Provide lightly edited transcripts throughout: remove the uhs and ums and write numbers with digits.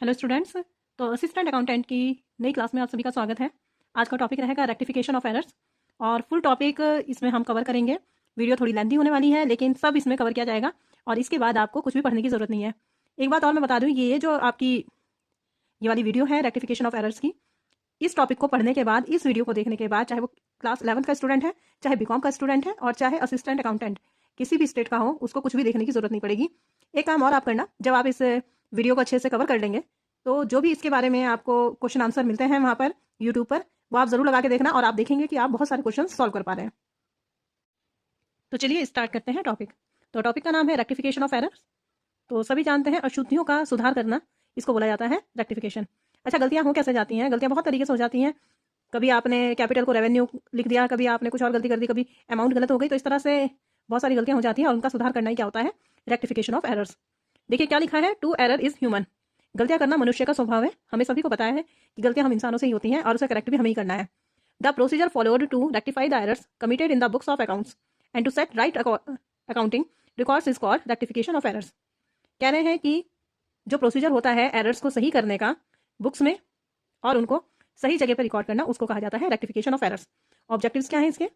Hello students. तो assistant accountant की नई क्लास में आप सभी का स्वागत है। आज का टॉपिक रहेगा रेक्टिफिकेशन ऑफ एरर्स और फुल टॉपिक इसमें हम कवर करेंगे। वीडियो थोड़ी लेंथी होने वाली है लेकिन सब इसमें कवर किया जाएगा और इसके बाद आपको कुछ भी पढ़ने की ज़रूरत नहीं है। एक बात और मैं बता दूँ, ये जो आपकी ये वाली वीडियो है रेक्टिफिकेशन ऑफ एरर्स की, इस टॉपिक को पढ़ने के बाद, इस वीडियो को देखने के बाद, चाहे वो क्लास 11th का स्टूडेंट है, चाहे बीकॉम का स्टूडेंट है और चाहे असिस्टेंट अकाउंटेंट किसी भी स्टेट का हो, उसको कुछ भी देखने की जरूरत नहीं पड़ेगी। एक काम और आप करना, जब आप इस वीडियो को अच्छे से कवर कर लेंगे तो जो भी इसके बारे में आपको क्वेश्चन आंसर मिलते हैं वहाँ पर यूट्यूब पर, वो आप ज़रूर लगा के देखना और आप देखेंगे कि आप बहुत सारे क्वेश्चन सॉल्व कर पा रहे हैं। तो चलिए स्टार्ट करते हैं टॉपिक। तो टॉपिक का नाम है रेक्टिफिकेशन ऑफ एरर्स। तो सभी जानते हैं अशुद्धियों का सुधार करना, इसको बोला जाता है रेक्टिफिकेशन। अच्छा, गलतियाँ हो कैसे जाती हैं? गलतियाँ बहुत तरीके से हो जाती हैं। कभी आपने कैपिटल को रेवेन्यू लिख दिया, कभी आपने कुछ और गलती कर दी, कभी अमाउंट गलत हो गई। तो इस तरह से बहुत सारी गलतियाँ हो जाती हैं और उनका सुधार करना ही क्या होता है? Rectification of errors. देखिए क्या लिखा है, टू एरर इज ह्यूमन। गलतियां करना मनुष्य का स्वभाव है। हमें सभी को पता है कि गलतियां हम इंसानों से ही होती हैं और उसे करेक्ट भी हमें ही करना है। The procedure followed to rectify the errors committed in the books of accounts and to set right accounting records is called rectification of errors. कह रहे हैं कि जो प्रोसीजर होता है एरर्स को सही करने का बुक्स में और उनको सही जगह पर रिकॉर्ड करना, उसको कहा जाता है रेक्टिफिकेशन ऑफ एरर्स। ऑब्जेक्टिव्स क्या हैं इसके?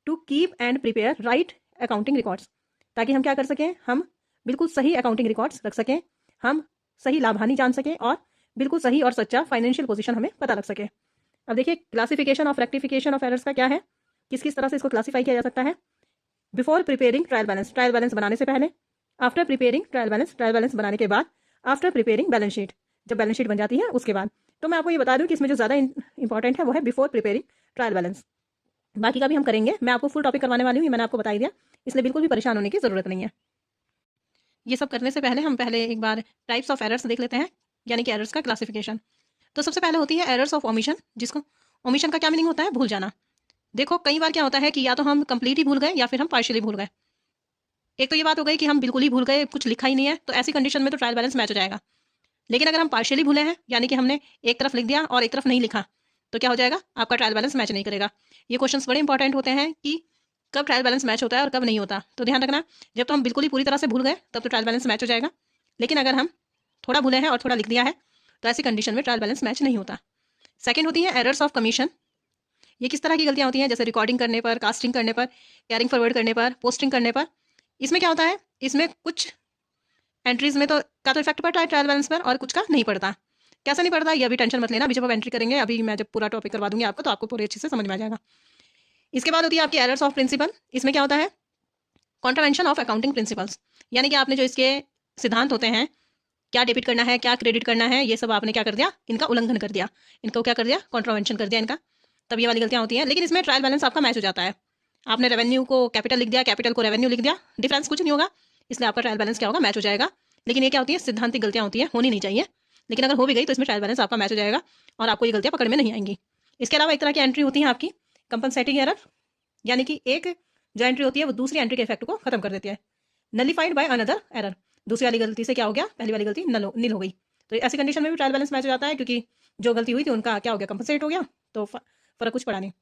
To keep and prepare right accounting records, ताकि हम क्या कर सकें, हम बिल्कुल सही अकाउंटिंग रिकॉर्ड्स रख सकें, हम सही लाभ हानि जान सकें और बिल्कुल सही और सच्चा फाइनेंशियल पोजीशन हमें पता लग सके। अब देखिए classification of rectification of errors का क्या है, किस किस तरह से इसको क्लासीफाई किया जा सकता है। Before preparing trial balance, trial balance बनाने से पहले। After preparing trial balance, trial balance बनाने के बाद। आफ्टर प्रिपेयरिंग बैलेंस शीट, जब बैलेंस शीट बन जाती है उसके बाद। तो मैं आपको ये बता दूं कि इसमें जो ज़्यादा इंपॉर्टेंट है वो है बिफोर प्रिपेयरिंग ट्रायल बैलेंस। बाकी का भी हम करेंगे, मैं आपको फुल टॉपिक करवाने वाली हूँ, ये मैंने आपको बता दिया, इसलिए बिल्कुल भी परेशान होने की ज़रूरत नहीं है। ये सब करने से पहले हम पहले एक बार टाइप्स ऑफ एरर्स देख लेते हैं, यानी कि एरर्स का क्लासिफिकेशन। तो सबसे पहले होती है एरर्स ऑफ ओमिशन, जिसको ओमिशन का क्या मीनिंग होता है? भूल जाना। देखो कई बार क्या होता है कि या तो हम कंप्लीट ही भूल गए या फिर हम पार्शियली भूल गए। एक तो ये बात हो गई कि हम बिल्कुल ही भूल गए, कुछ लिखा ही नहीं है, तो ऐसी कंडीशन में तो ट्रायल बैलेंस मैच हो जाएगा। लेकिन अगर हम पार्शियली भूले हैं, यानी कि हमने एक तरफ लिख दिया और एक तरफ नहीं लिखा, तो क्या हो जाएगा? आपका ट्रायल बैलेंस मैच नहीं करेगा। ये क्वेश्चंस बड़े इंपॉर्टेंट होते हैं कि कब ट्रायल बैलेंस मैच होता है और कब नहीं होता। तो ध्यान रखना, जब तो हम बिल्कुल ही पूरी तरह से भूल गए तब तो ट्रायल बैलेंस मैच हो जाएगा, लेकिन अगर हम थोड़ा भूले हैं और थोड़ा लिख दिया है तो ऐसी कंडीशन में ट्रायल बैलेंस मैच नहीं होता। सेकंड होती है एरर्स ऑफ कमीशन। ये किस तरह की गलतियां होती हैं? जैसे रिकॉर्डिंग करने पर, कास्टिंग करने पर, कैरिंग फॉरवर्ड करने पर, पोस्टिंग करने पर। इसमें क्या होता है, इसमें कुछ एंट्रीज में तो का तो इफेक्ट पड़ता है ट्रायल बैलेंस पर और कुछ का नहीं पड़ता। कैसा नहीं पड़ता, ये अभी टेंशन मत लेना, अभी जब आप एंट्री करेंगे, अभी मैं जब पूरा टॉपिक करवा दूंगी आपको तो आपको पूरे अच्छे से समझ में आ जाएगा। इसके बाद होती है आपकी एरर्स ऑफ प्रिंसिपल। इसमें क्या होता है? कॉन्ट्रावेंशन ऑफ अकाउंटिंग प्रिंसिपल्स, यानी कि आपने जो इसके सिद्धांत होते हैं, क्या डेबिट करना है, क्या क्रेडिट करना है, ये सब आपने क्या कर दिया, इनका उल्लंघन कर दिया, इनको क्या कर दिया, कॉन्ट्रावेंशन कर दिया इनका। तब ये वाली गलतियां होती हैं। लेकिन इसमें ट्रायल बैलेंस आपका मैच हो जाता है। आपने रेवेन्यू को कैपिटल लिख दिया, कैपिटल को रेवेन्यू लिख दिया, डिफरेंस कुछ नहीं होगा, इसलिए आपका ट्रायल बैलेंस क्या होगा, मैच हो जाएगा। लेकिन ये क्या होती है, सिद्धांतिक गलतियां होती हैं, होनी नहीं चाहिए, लेकिन अगर हो भी गई तो इसमें ट्रायल बैलेंस आपका मैच हो जाएगा और आपको ये गलतियां पकड़ में नहीं आएंगी। इसके अलावा एक तरह की एंट्री होती है आपकी कंपनसेटिंग एरर, यानी कि एक जो एंट्री होती है वो दूसरी एंट्री के इफेक्ट को खत्म कर देती है। नलिफाइड बाय अनदर एरर, दूसरी वाली गलती से क्या हो गया, पहली वाली गलती नील हो गई। तो ऐसी कंडीशन में भी ट्रायल बैलेंस मैच हो जाता है, क्योंकि जो गलती हुई थी उनका क्या हो गया, कंपनसेट हो गया, तो फर्क कुछ पड़ा नहीं।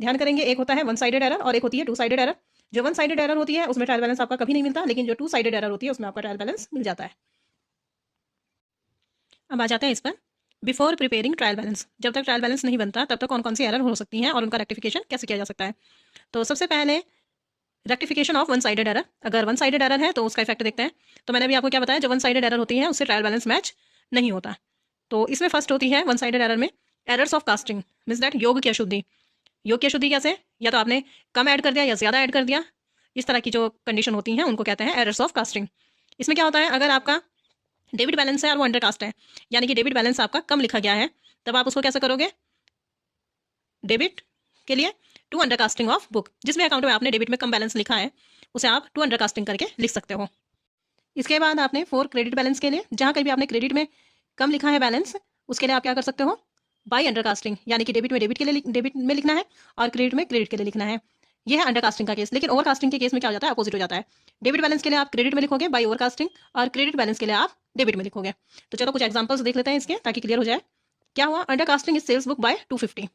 ध्यान करेंगे, एक होता है वन साइडेड एरर और एक होती है टू साइडेड एरर। जो वन साइडेड एरर होती है उसमें ट्रायल बैलेंस आपका कभी नहीं मिलता, लेकिन जो टू साइडेड एरर होती है उसमें आपका ट्रायल बैलेंस मिल जाता है। अब आ जाते हैं इस पर बिफोर प्रिपेयरिंग ट्रायल बैलेंस। जब तक ट्रायल बैलेंस नहीं बनता तब तक कौन कौन सी एरर हो सकती हैं और उनका रेक्टिफिकेशन कैसे किया जा सकता है। तो सबसे पहले rectification of one sided error. अगर वन साइडेड एरर है तो उसका इफेक्ट देखते हैं। तो मैंने अभी आपको क्या बताया, जो वन साइडेड एरर होती है उससे ट्रायल बैलेंस मैच नहीं होता। तो इसमें फर्स्ट होती है वन साइडेड एरर में errors of casting, means that योग की अशुद्धि। योग की अशुद्धि कैसे? या तो आपने कम ऐड कर दिया या ज़्यादा ऐड कर दिया, इस तरह की जो कंडीशन होती हैं उनको कहते हैं एरर्स ऑफ कास्टिंग। इसमें क्या होता है, अगर आपका डेबिट बैलेंस है और वो अंडर कास्ट है, यानी कि डेबिट बैलेंस आपका कम लिखा गया है, तब आप उसको कैसे करोगे, डेबिट के लिए to under casting of book. जिसमें अकाउंट में आपने डेबिट में कम बैलेंस लिखा है उसे आप टू अंडर कास्टिंग करके लिख सकते हो। इसके बाद आपने फोर क्रेडिट बैलेंस के लिए, जहां कहीं भी आपने क्रेडिट में कम लिखा है बैलेंस, उसके लिए आप क्या कर सकते हो, बाई अंडर कास्टिंग, यानी कि डेबिट में डेबिट के लिए डेबिट में लिखना है और क्रेडिट में क्रेडिट के लिए लिखना है। यह है अंडर कास्टिंग का केस। लेकिन ओवर कास्टिंग के केस में क्या हो जाता है, अपोजिट हो जाता है। डेबिट बैलेंस के लिए आप क्रेडिट में लिखोगे बाई ओवर कास्टिंग और क्रेडिट बैलेंस के लिए आप डेबिट में लिखोगे। तो चलो कुछ एग्जांपल्स देख लेते हैं इसके, ताकि क्लियर हो जाए। क्या हुआ, under casting is sales book by 250।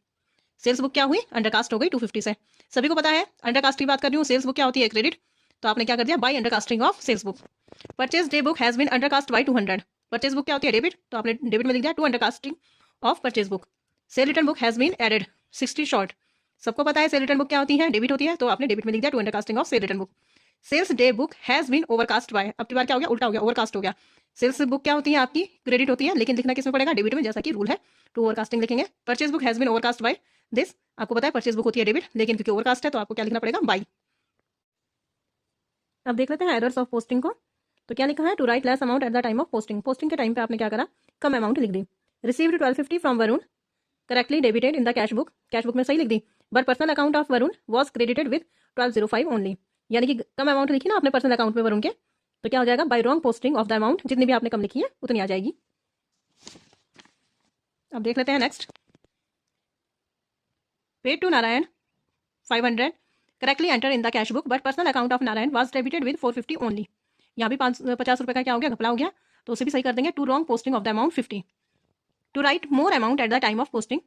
Sales book क्या हुई, अंडर कास्ट हो गई 250 से। सभी को पता है अंडर कास्ट की बात कर रही हूँ, सेल्स बुक क्या होती है, क्रेडिट। तो आपने क्या कर दिया, by under casting of sales book. Purchase day book has been under cast by 200। Purchase book क्या होती है? डेबिट, तो आपने डेबिट में लिख दिया to under casting of purchase book. Sale return book has been added 60 short, सबको पता है सेल रिटर्न बुक क्या होती है? डेबिट होती है, तो आपने डेबिट में लिख दिया to under casting of sale return book. Sales day book has been overcast by, अब की बार क्या हो गया? उल्टा हो गया, ओवरकास्ट हो गया। सेल्स बुक क्या होती है? आपकी क्रेडिट होती है, लेकिन लिखना किस में पड़ेगा? डेबिट में, जैसा कि रूल है टू ओवरकास्टिंग लिखेंगे। Purchase book has been overcast by this, आपको पता है परचेज बुक होती है डेबिट, लेकिन क्योंकि ओवरकास्ट है तो आपको क्या लिखना पड़ेगा? बाई। अब देख लेते हैं एरर्स ऑफ पोस्टिंग को। तो क्या लिखा है? To write less amount at the time of posting, posting के टाइम पे आपने क्या करा? कम अमाउंट लिख दी। Received 1250 from Varun, correctly debited in the cash book में सही लिख दी, but personal account of Varun was credited with 1205 only, यानी कि कम अमाउंट लिखी ना आपने पर्सनल अकाउंट में वरुण के, तो क्या हो जाएगा? By wrong posting of the amount, जितनी भी आपने कम लिखी है उतनी आ जाएगी। अब देख लेते हैं next. Paid to Narayan 500 correctly enter in the cash book, but personal account of Narayan was debited with 450 only, यहाँ भी 50 रुपये का क्या हो गया? घपला हो गया, तो उसे भी सही कर देंगे। To wrong posting of the amount 50। To write more amount at the time of posting,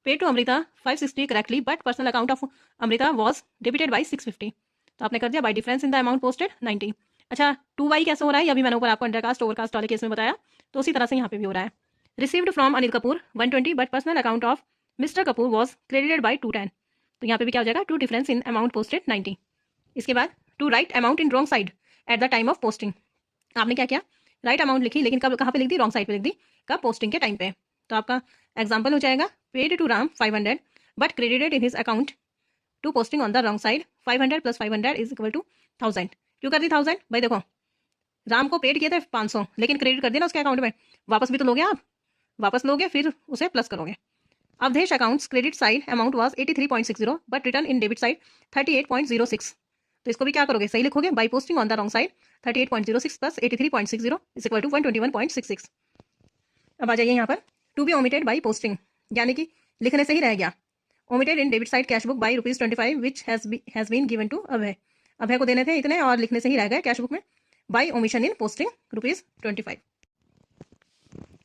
pay to Amrita 560 correctly, but personal account of Amrita was debited by 650, तो आपने कर दिया by difference in the amount posted 90। अच्छा, two by कैसे हो रहा है? अभी मैंने ऊपर आपको अंडरकास्ट ओवरकास्ट वाले केस में बताया, तो उसी तरह से यहाँ पे भी हो रहा है। Received from Anil Kapoor 120, but personal account of mister Kapoor was credited by 210, तो यहाँ पे भी क्या हो जाएगा? To difference in amount posted 90। इसके बाद to right amount in wrong side at the time of posting, आपने क्या किया? राइट अमाउंट लिखी, लेकिन कब कहाँ पे लिख दी? रॉन्ग साइड पे लिख दी, कब? पोस्टिंग के टाइम पे। तो आपका एग्जाम्पल हो जाएगा paid to Ram 500 but credited in his account to posting on the wrong side, 500 plus 500 is equal to 1000। क्यों कर दी 1000? भाई देखो, राम को पेड किए थे 500, लेकिन क्रेडिट कर दिया ना उसके अकाउंट में, वापस भी तो लोगे आप, वापस लोगे फिर उसे प्लस करोगे। Awadhesh accounts credit side amount was 83.60 but return in debit side 38.06, तो इसको भी क्या करोगे? सही लिखोगे, by posting on the wrong side 38.06 plus 83.60 is equal to 121.66। अब आ जाइए यहाँ पर, to be omitted by posting, यानी कि लिखने से ही रह गया। Omitted in debit side cash book by ₹25 which has been given to Abhay, Abhay को देने थे इतने और लिखने से ही रह गए कैश बुक में, बाई ओमिशन इन पोस्टिंग ₹25।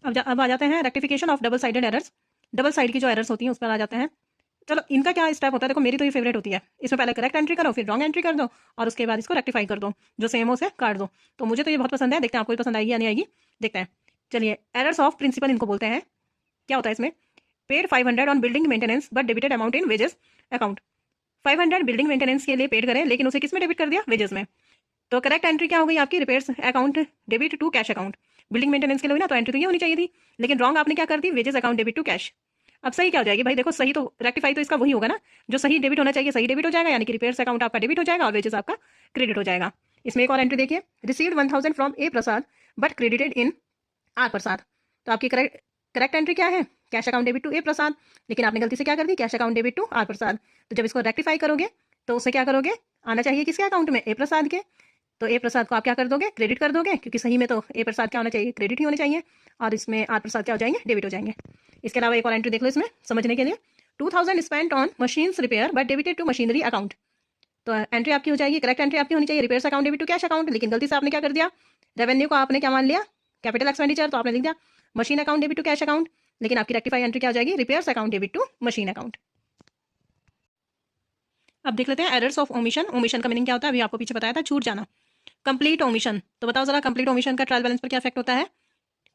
अब आ जाते हैं rectification of double sided errors. Double side की जो एरर्स होती हैं उस पर आ जाते हैं। चलो, इनका क्या स्टेप होता है? देखो, मेरी तो ये फेवरेट होती है। इसमें पहले करेक्ट एंट्री करो, फिर रॉन्ग एंट्री कर दो, और उसके बाद इसको रेक्टिफाई कर दो, जो सेम हो उसे काट दो। तो मुझे तो ये बहुत पसंद है, देखते हैं आपको भी पसंद आएगी या नहीं आएगी, देखते हैं। चलिए, एरर्स ऑफ प्रिंसिपल इनको बोलते हैं। क्या होता है इसमें? Paid 500 on building maintenance but debited amount in wages account, 500 building maintenance के लिए पेड करें, लेकिन उसे किस में डेबिट कर दिया? वेजेस में। तो करेक्ट एंट्री क्या हो गई आपकी? Repairs account debit to cash account, building maintenance के लिए हुई ना, तो एंट्री तो ये होनी चाहिए थी, लेकिन रॉन्ग आपने क्या कर दी? Wages account debit to cash. अब सही क्या हो जाएगी? भाई देखो, सही तो रेक्टिफाई तो इसका वही होगा ना, जो सही डेबिट होना चाहिए सही डेबिट हो जाएगा, यानी कि रिपेयर्स अकाउंट आपका डेबिट हो जाएगा और वेजेस आपका क्रेडिट हो जाएगा। इसमें एक और एंट्री देखिए, received 1000 from A Prasad but credited in R Prasad, तो आपकी करेक्ट एंट्री क्या है? Cash account debit to A Prasad, लेकिन आपने गलती से क्या कर दी? Cash account debit to R Prasad. तो जब इसको रेक्टिफाई करोगे तो उसे क्या करोगे? आना चाहिए किसके अकाउंट में? ए प्रसाद के। तो ए प्रसाद को आप क्या कर दोगे? क्रेडिट कर दोगे, क्योंकि सही में तो ए प्रसाद क्या होना चाहिए? क्रेडिट ही होने चाहिए, और इसमें आर प्रसाद क्या हो जाएंगे? डेबिट हो जाएंगे। इसके अलावा एक और एंट्री देख लो इसमें समझने के लिए, 2000 spent on machines repair but debited to machinery account, तो एंट्री आपकी हो जाएगी, करेक्ट एंट्री आपकी होनी चाहिए repairs account debit to cash account, लेकिन गलती से आपने क्या कर दिया? रेवेन्यू को आपने क्या मान लिया? कैपिटल एक्सपेंडिचर, तो आपने लिख दिया machine account debit to cash account, लेकिन आपकी रेक्टिफाई एंट्री क्या हो जाएगी? Repairs account debit to machine account. अब देख लेते हैं एरर्स ऑफ ओमिशन। ओमिशन का मीनिंग क्या होता है? अभी आपको पीछे बताया था, छूट जाना। कंप्लीट ओमिशन, तो बताओ जरा, कंप्लीट ओमिशन का ट्रायल बैलेंस पर क्या इफेक्ट होता है?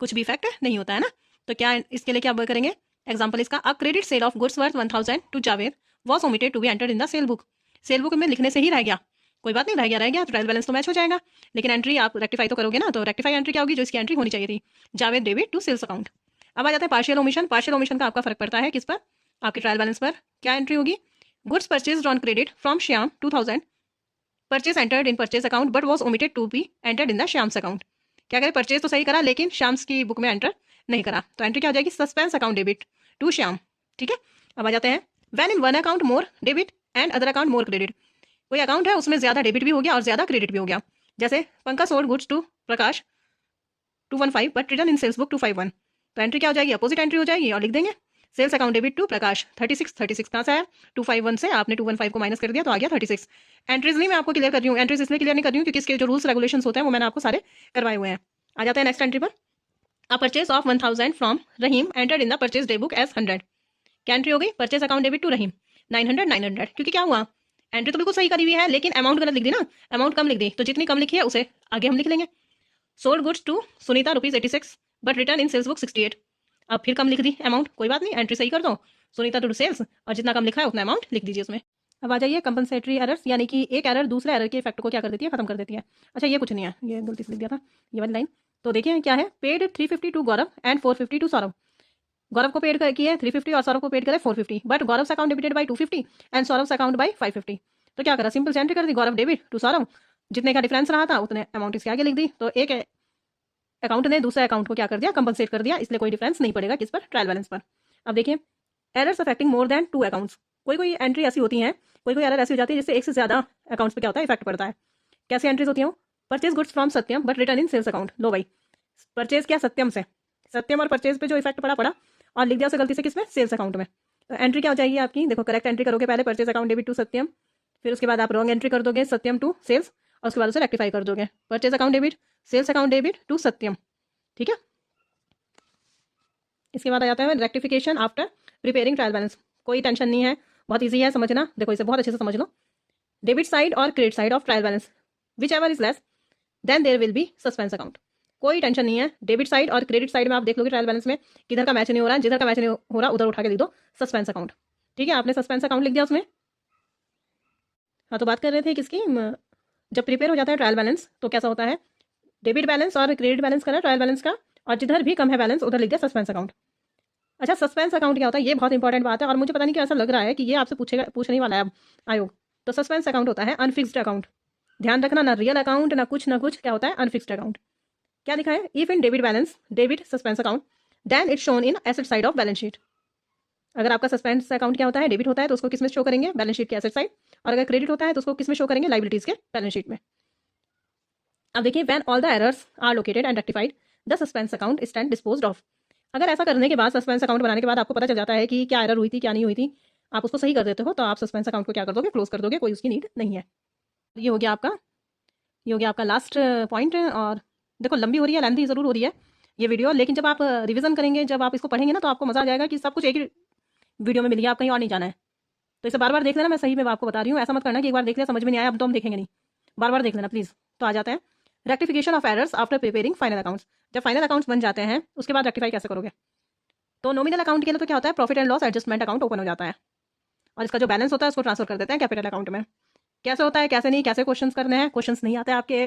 कुछ भी इफेक्ट नहीं होता है ना। तो क्या इसके लिए क्या करेंगे? एग्जाम्पल इसका, a credit sale of goods worth 1000 to Javed was omitted to be entered in the sale book, sale book में लिखने से ही रह गया, कोई बात नहीं, रह गया तो ट्रायल बैलेंस तो मैच हो जाएगा, लेकिन एंट्री आप रेक्टिफाई तो करोगे ना, तो रेक्टिफाई एंट्री क्या होगी? जो इसकी एंट्री होनी चाहिए थी, Javed debit to sales account. अब आ जाता है पार्शियल ओमिशन। पार्शियल ओमिशन का आपका फर्क पड़ता है किस पर? आपके ट्रायल बैलेंस पर। क्या एंट्री होगी? Goods purchase on credit from Shyam 2000, purchase entered in purchase account but was omitted to be entered in the Shyam's account. क्या करें? परचेज तो सही करा, लेकिन श्याम्स की बुक में एंटर नहीं करा, तो एंट्री क्या हो जाएगी? Suspense account debit to Shyam. ठीक है, अब आ जाते हैं, when in one account more debit and other account more credit, कोई अकाउंट है उसमें ज्यादा डेबिट भी हो गया और ज्यादा क्रेडिट भी हो गया, जैसे Pankaj sold goods to Prakash 215 but return in sales book 251, तो एंट्री क्या हो जाएगी? अपोजिट एंट्री हो जाएगी, और लिख देंगे सेल्स अकाउंट डेबिट टू प्रकाश 36 कहाँ से आया? 251 से आपने 215 को माइनस कर दिया तो आ गया 36। एंट्रीज नहीं मैं आपको क्लियर कर रही हूँ, एंट्रीज इसलिए क्लियर नहीं कर रही हूँ क्योंकि इसके जो रूल्स रेगुलेशन होते हैं वो मैंने आपको सारे करवाए हुए हैं। आ जाते हैं नेक्स्ट एंट्री पर, a purchase of 1000 from Rahim entered in the purchase day book as 100, क्या एंट्री हो गई? Purchase account debit to Rahim 900, क्योंकि क्या हुआ? एंट्री तो बिल्कुल सही करी हुई है, लेकिन अमाउंट गलत लिख दी ना, अमाउंट कम लिख दी, तो जितनी कम लिखी है उसे आगे हम लिख लेंगे। Sold goods to Sunita ₹86 but return in sales book 68। अब फिर कम लिख दी अमाउंट, कोई बात नहीं, एंट्री सही कर दो, सुनीता टू सेल्स, और जितना कम लिखा है उतना अमाउंट लिख दीजिए उसमें। अब आ जाइए कंपनसेटरी एरर्स, यानी कि एक एरर दूसरे एरर के इफेक्ट को क्या कर देती है, खत्म कर देती है। अच्छा ये कुछ नहीं है, ये गलती से लिख दिया था ये वाली लाइन। तो देखिए क्या है, paid 350 to Gaurav and 450 to Saurabh. Gaurav को पेड की है 350 और सौरभ को पेड करे 450, but Gaurav account debited by 250 and Saurabh account by 550। तो क्या करा, सिंपल से एंट्री कर दी, गौरव डेबिट टू सौरभ, जितने का डिफरेंस रहा था उतने अमाउंट इसके आगे लिख दी। तो एक अकाउंट ने दूसरे अकाउंट को क्या कर दिया, कंपनसेट कर दिया, इसलिए कोई डिफरेंस नहीं पड़ेगा किस पर, ट्रायल बैलेंस पर। अब देखिए errors affecting more than 2 accounts. कोई कोई एंट्री ऐसी होती है, कोई एरर ऐसी हो जाती है जिससे एक से ज्यादा अकाउंट्स पे क्या होता है, इफेक्ट पड़ता है। कैसी एंट्रीज होती है, purchase goods from Satyam but return in sales account. लो भाई, परचेज क्या सत्यम से, सत्यम और परचेज पे जो इफेक्ट पड़ा और लिख दिया उसे गलती से किसमें, सेल्स अकाउंट में। तो एंट्री क्या हो जाएगी आपकी, देखो करेक्ट एंट्री करोगे पहले, परचेज अकाउंट डेबिट टू सत्यम, फिर उसके बाद आप रॉन्ग एंट्री कर दोगे सत्यम टू सेल्स, और उसके बाद उसे रेक्टिफाई कर दोगे, purchase account debit sales account debit to Satyam. ठीक है, इसके बाद आ जाता है rectification after preparing trial balance. कोई टेंशन नहीं है, बहुत ईजी है समझना, देखो इसे बहुत अच्छे से समझ लो। डेबिट साइड और credit side of trial balance, whichever is less than there will be suspense account. कोई टेंशन नहीं है, डेबिट साइड और क्रेडिट साइड में आप देख लोगे ट्रायल बैलेंस में किधर का मैच नहीं हो रहा है, जिधर का मैच नहीं हो रहा उधर उठा के लिख दो सस्पेंस अकाउंट। ठीक है, आपने सस्पेंस अकाउंट लिख दिया उसमें। हाँ तो बात कर रहे थे किसकी, जब प्रिपेयर हो जाता है ट्रायल बैलेंस तो कैसा होता है, डेबिट बैलेंस और क्रेडिट बैलेंस करा ट्रायल बैलेंस का, और जिधर भी कम है बैलेंस उधर लिख दिया सस्पेंस अकाउंट। अच्छा सस्पेंस अकाउंट क्या होता है, ये बहुत इंपॉर्टेंट बात है, और मुझे पता नहीं क्यों ऐसा लग रहा है कि ये आपसे पूछने ही वाला है अब आयोग। तो सस्पेंस अकाउंट होता है अनफिक्स्ड अकाउंट, ध्यान रखना, ना रियल अकाउंट ना कुछ, क्या होता है अनफिक्स्ड अकाउंट। क्या लिखा है, if in debit balance debit suspense account then it shown in asset side of balance sheet. अगर आपका सस्पेंस अकाउंट क्या होता है, डेबिट होता है तो उसको किस में शो करेंगे, बैलेंस शीट के एसेट साइड, और अगर क्रेडिट होता है तो उसको किस में शो करेंगे, लाइबिलिटीज के बैलेंस शीट में। अब देखिए when all the errors are located and rectified the suspense account stand disposed of. अगर ऐसा करने के बाद, सस्पेंस अकाउंट बनाने के बाद आपको पता चल जाता है कि क्या एरर हुई थी क्या नहीं हुई थी, आप उसको सही कर देते हो, तो आप सस्पेंस अकाउंट को क्या कर दोगे, क्लोज कर दोगे, कोई उसकी नीड नहीं है। ये हो गया आपका लास्ट पॉइंट। और देखो लंबी हो रही है, लेंथी जरूर हो रही है ये वीडियो, लेकिन जब आप रिवीजन करेंगे, जब आप इसको पढ़ेंगे ना, तो आपको मजा आ जाएगा कि सब कुछ एक ही वीडियो में मिल गया, आप कहीं और नहीं जाना है। तो इसे बार बार देख लेना, मैं सही में आपको बता रही हूँ, ऐसा मत करना कि एक बार देख लिया समझ में नहीं आया अब तो हम देखेंगे नहीं, बार बार देख लेना प्लीज। तो आ जाते हैं rectification of errors after preparing final accounts. जब फाइनल अकाउंट्स बन जाते हैं उसके बाद रेक्टिफाई कैसे करोगे। तो नॉमिनल अकाउंट के लिए तो क्या होता है, profit and loss adjustment account open हो जाता है, और इसका जो बैलेंस होता है उसको ट्रांसफर कर देते हैं कैपिटल अकाउंट में। कैसे होता है कैसे नहीं, कैसे क्वेश्चंस करने हैं, क्वेश्चंस नहीं आते आपके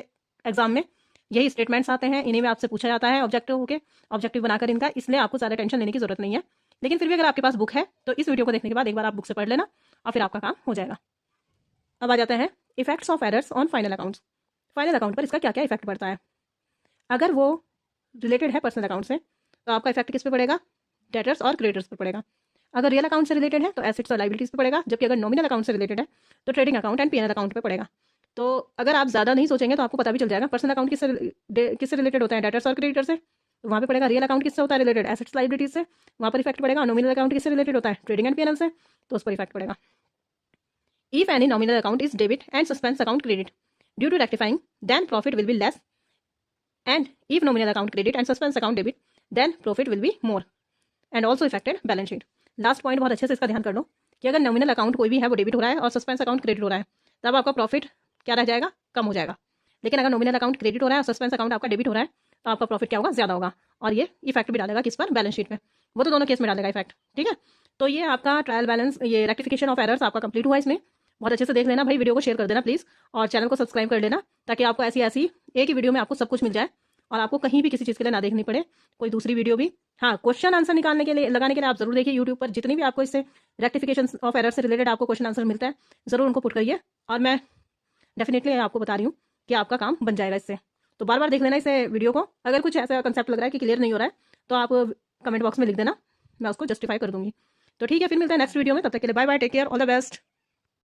एग्जाम में, यही स्टेटमेंट्स आते हैं, इन्हीं में आपसे पूछा जाता है ऑब्जेक्टिव बनाकर इनका, इसलिए आपको ज़्यादा टेंशन लेने की जरूरत नहीं है। लेकिन फिर भी अगर आपके पास बुक है तो इस वीडियो को देखने के बाद एक बार आप बुक से पढ़ लेना और फिर आपका काम हो जाएगा। अब आ जाते हैं effects of errors on final accounts. Final account पर इसका क्या क्या इफेक्ट पड़ता है। अगर वो रिलेटेड है पर्सनल अकाउंट से तो आपका इफेक्ट किस पे पड़ेगा, डेटर्स और क्रेडिटर्स पर पड़ेगा। अगर रियल अकाउंट से रिलेटेड है तो एसेट्स और लाइबिलिटीज पे पड़ेगा, जबकि अगर नॉमिनल अकाउंट से रिलेटेड है तो trading account and PNL account पे पड़ेगा। तो अगर आप ज़्यादा नहीं सोचेंगे तो आपको पता भी चल जाएगा पर्सनल अकाउंट किससे रिलेटेड होता है, डेटर्स और क्रेडिटर से, तो वहाँ पे पड़ेगा। रियल अकाउंट किससे होता है रिलेटेड, एसेट्स लाइबिलिटीज से, वहाँ पर इफेक्ट पड़ेगा। नॉमिनल अकाउंट किससे रिलेटेड होता है, ट्रेडिंग एंड पीएनएल से, तो उस पर इफेक्ट पड़ेगा। If any nominal account is debit and suspense account credit due to rectifying, then profit will be less. And if nominal account credit and suspense account debit, then profit will be more and also affected balance sheet. Last point बहुत अच्छे से इसका ध्यान कर लो कि अगर nominal account कोई भी है वो डेबिट हो रहा है और सस्पेंस अकाउंट क्रेडिट हो रहा है, तब आपका प्रॉफिट क्या रह जाएगा, कम हो जाएगा। लेकिन अगर नॉमिनल अकाउंट क्रेडिट हो रहा है और सस्पेंस अकाउंट आपका डेबिट हो रहा है तो आपका प्रॉफिट क्या होगा, ज्यादा होगा, और ये इफेक्ट भी डालेगा किस पर, बैलेंस शीट में। वो तो दोनों केस में डालेगा इफेक्ट। ठीक है, तो ये आपका ट्रायल बैलेंस, ये रेक्टिफिकेशन ऑफ एरर्स आपका कंप्लीट हुआ। इसमें बहुत अच्छे से देख लेना भाई, वीडियो को शेयर कर देना प्लीज़, और चैनल को सब्सक्राइब कर लेना ताकि आपको ऐसी एक ही वीडियो में आपको सब कुछ मिल जाए और आपको कहीं भी किसी चीज़ के लिए ना देखनी पड़े कोई दूसरी वीडियो भी। हाँ, क्वेश्चन आंसर लगाने के लिए आप जरूर देखिए यूट्यूब पर, जितनी भी आपको इससे रेक्टिफिकेशन ऑफ एरर से रिलेटेड आपको क्वेश्चन आंसर मिलता है जरूर उनको पुट करिए, और मैं डेफिनेटली आपको बता रही हूँ कि आपका काम बन जाएगा इससे। तो बार बार देख लेना इसे वीडियो को। अगर कुछ ऐसा कंसेप्ट लग रहा है कि क्लियर नहीं हो रहा है तो आप कमेंट बॉक्स में लिख देना, मैं उसको जस्टिफाई कर दूंगी। तो ठीक है, फिर मिलता है नेक्स्ट वीडियो में, तब तक के लिए bye bye, take care, all the best.